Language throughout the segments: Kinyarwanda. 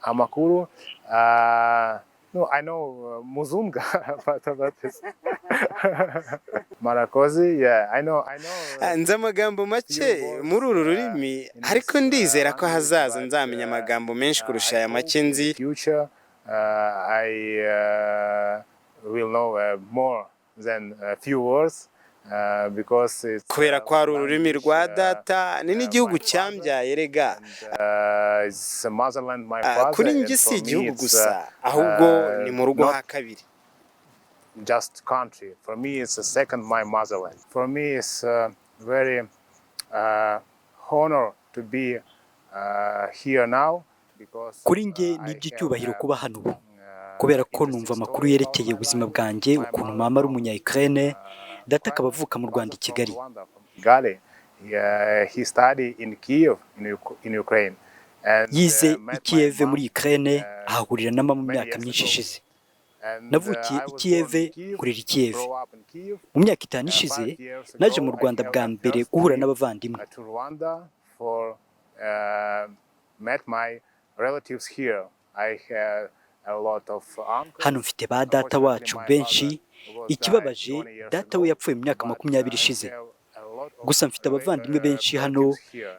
amakuru. No, I know Muzunga, but it's Marakozi, yeah, I know. Nzi amagambo make muri uru rurimi, ariko ndizera ko hazaza nzamenya amagambo menshi kurusha aya make nzi. Future, I will know more than a few words. Kubera ko ari ururimi rwa data, ni n'igihugu cyambyaye rega. Kuri njye si igihugu gusa, ahubwo ni mu rugo ha kabiri. Just country. For me, it's a second my motherland. For me, it's very honor to be here now. Kuri njye ni iby'icyubahiro kuba hano ubu, kubera ko numva amakuru yerekeye ubuzima bwanjye, ukuntu mama ari umunya-Ukraine, data akaba avuka mu Rwanda i Kigali. He studied in Kiev in Ukraine. Yize i Kiev muri Ukraine, ahahurira na mama mu myaka myinshi ishize. Navukiye i Kiev, kurira i Kiev. Mu myaka 5 ishize, naje mu Rwanda bwa mbere guhura n'abavandimwe. Hano mfite ba data wacu benshi. Ikibabaje, data we yapfuye mu myaka 20 ishize. Gusa mfite abavandimwe benshi hano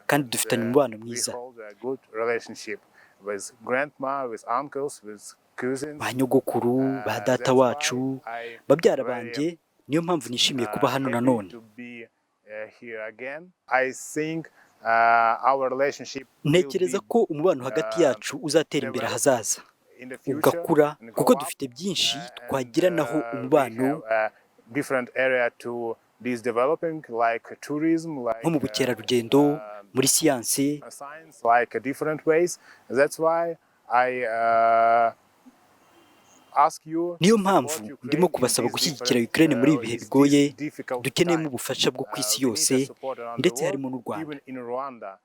kandi dufitanye umubano mwiza. Ba nyogokuru, ba data wacu, babyara banjye, niyo mpamvu nishimiye kuba hano nanone. Ntekereza ko umubano hagati yacu uzatera imbere hazaza, ugakura, kuko dufite byinshi twagiranaho umubano, nko mu bukerarugendo, muri siyanse. Niyo mpamvu ndimo kubasaba gushyigikira Ukraine muri ibi bihe bigoye. Dukeneyemo ubufasha bwo ku isi yose, ndetse harimo n'u Rwanda.